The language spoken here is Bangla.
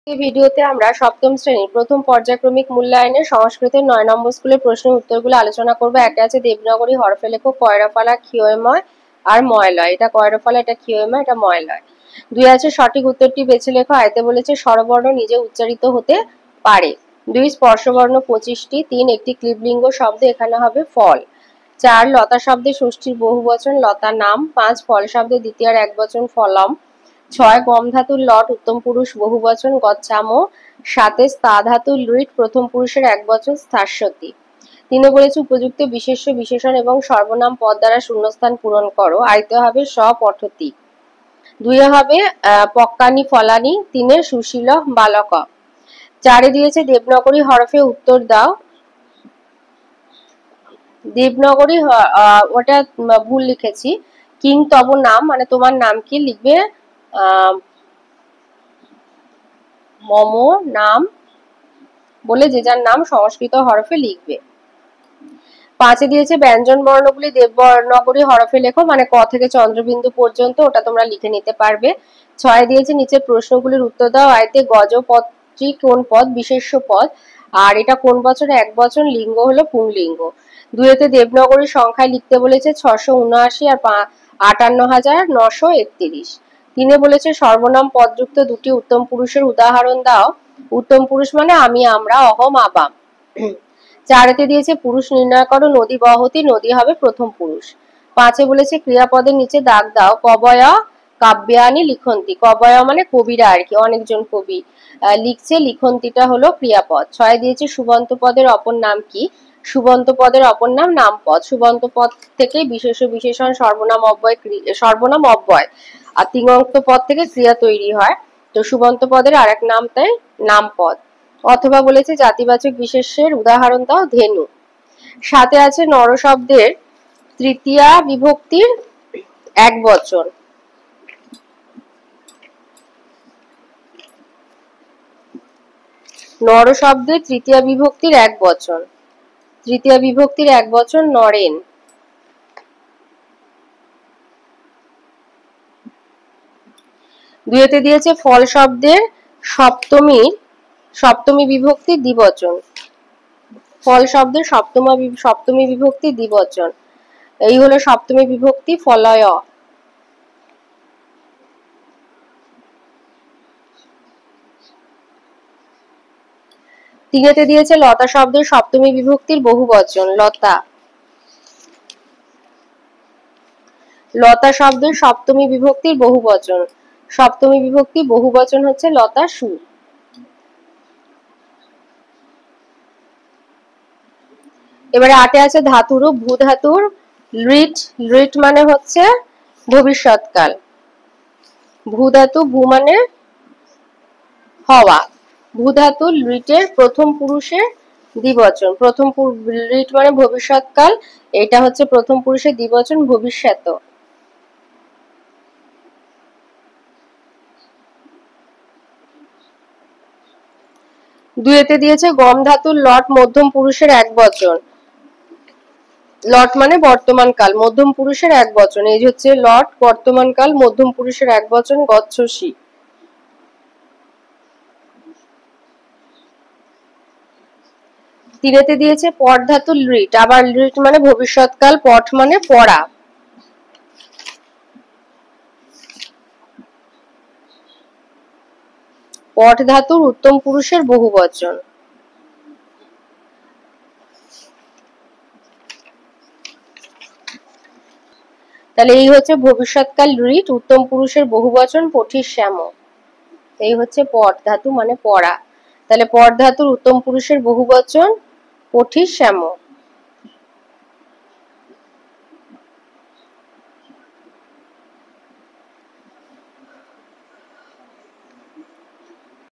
এই ভিডিওতে আমরা সপ্তম শ্রেণীর প্রথম পর্যায়ক্রমিক মূল্যায়নের সংস্কৃতের ৯ নম্বর স্কুলের প্রশ্নের উত্তরগুলো আলোচনা করব। একটা আছে দেবনাগরী হরফে লেখো কয়রাফালা ক্ষীয়ময় আর ময়লয়। এটা কয়রাফালা, এটা ক্ষীয়ময়, এটা ময়লয়। ২ আছে সঠিক উত্তরটি বেছে লেখো। আয়তে বলেছে স্বরবর্ণ নিজে উচ্চারিত হতে পারে। ২ স্পর্শবর্ণ ২৫টি। ৩ একটি ক্লিবলিঙ্গ শব্দ, এখানে হবে ফল। ৪ লতা শব্দে ষষ্ঠীর বহুবচন লতা নাম। ৫ ফল শব্দে দ্বিতীয়ার একবচন ফলম। ৬ গম ধাতুর লট উত্তম পুরুষ বহুবচন গচ্ছামো। ৭ স্থা ধাতুর লৃট প্রথম পুরুষের একবচন স্থাস্যতি। ৩ বলেছে উপযুক্ত বিশেষ্য বিশেষণ এবং সর্বনাম পদ দ্বারা শূন্যস্থান পূরণ করো। আইতে হবে স্বপঠতি। ২ হবে পক্কানি ফলানি। ৩ সুশীল বালক। ৪ দিয়েছে দেবনাগরী হরফে উত্তর দাও। দেবনাগরী ওটা ভুল লিখেছি। কিং তব নাম মানে তোমার নাম কি, লিখবে মম নাম বলে যে যার নাম সংস্কৃত হরফে লিখবে। ৫ দিয়েছে ব্যঞ্জন বর্ণগুলি দেবনাগরী হরফে লেখো, মানে ক থেকে চন্দ্রবিন্দু পর্যন্ত, ওটা তোমরা লিখে নিতে পারবে। ৬ দিয়েছে নিচের প্রশ্নগুলির উত্তর দাও। আয়তে গজ পদটি কোন পদ, বিশেষ্য পদ, আর এটা কোন বচন, এক বচন, লিঙ্গ হলো পুংলিঙ্গ। ২ দেবনাগরীর সংখ্যায় লিখতে বলেছে ৬৭৯ আর ৫৮,৯৩১। ৩ বলেছে সর্বনাম পদযুক্ত দুটি উত্তম পুরুষের উদাহরণ দাও। উত্তম পুরুষ মানে আমি, আমরা, অহম, আবাম। ৪ দিয়েছে পুরুষ নির্ণয় করো। নদী বহতি, নদী হবে প্রথম পুরুষ। ৫ বলেছে ক্রিয়াপদের নিচে দাগ দাও। কবয়া কাব্যানি লিখন্তি। কবয়া মানে কবিরা আর কি, অনেকজন কবি লিখছে, লিখন্তিটা হলো ক্রিয়াপদ। ৬ দিয়েছে সুবন্ত পদের অপর নাম কি। সুবন্ত পদের অপর নাম নামপদ। সুবন্ত পদ থেকে বিশেষ্য বিশেষণ সর্বনাম অব্যয় আর তিঙন্ত পদ থেকে ক্রিয়া তৈরি হয়। তো সুবন্ত পদের আরেক নাম তাই নামপদ। অথবা বলেছে জাতিবাচক বিশেষ্যের উদাহরণ দাও। ধেনু। ৭ আছে নর শব্দের তৃতীয়া বিভক্তির এক বচন। নর শব্দের তৃতীয়া বিভক্তির এক বচন। তৃতীয়া বিভক্তির এক বচন নরেন। ২ দিয়েছে ফল শব্দের সপ্তমী বিভক্তি দ্বিবচন। ফল শব্দের সপ্তমী বিভক্তি দ্বিবচন, এই হলো সপ্তমী বিভক্তি ফলয়। ৩ দিয়েছে লতা শব্দের সপ্তমী বিভক্তির বহুবচন লতা। লতা শব্দের সপ্তমী বিভক্তির বহুবচন, সপ্তমী বিভক্তি বহুবচন হচ্ছে লতা সু। এবারে ৮ আছে ধাতুরূপ। ভূ ধাতুর লৃট, লৃট মানে হচ্ছে ভবিষ্যৎকাল। ভূ ধাতু, ভূ মানে হওয়া। ভূ ধাতু লৃটের প্রথম পুরুষের দ্বিবচন। প্রথম লৃট মানে ভবিষ্যৎকাল, এটা হচ্ছে প্রথম পুরুষের দ্বিবচন ভবিষ্যৎ। ২ দিয়েছে গম ধাতুর লট মধ্যম পুরুষের এক বচন। লট মানে বর্তমান কাল, মধ্যম পুরুষের এক বচন, এই হচ্ছে লট বর্তমান কাল মধ্যম পুরুষের এক বচন গচ্ছসি। ৩ দিয়েছে পট ধাতুর লৃট, আবার লৃট মানে ভবিষ্যৎকাল, পট মানে পড়া। পট ধাতুর উত্তম পুরুষের বহুবচন। তাহলে এই হচ্ছে ভবিষ্যৎকাল লৃট, উত্তম পুরুষের বহুবচন পঠির শ্যাম। এই হচ্ছে পট ধাতু মানে পড়া। তাহলে পট ধাতুর উত্তম পুরুষের বহুবচন পঠির শ্যাম।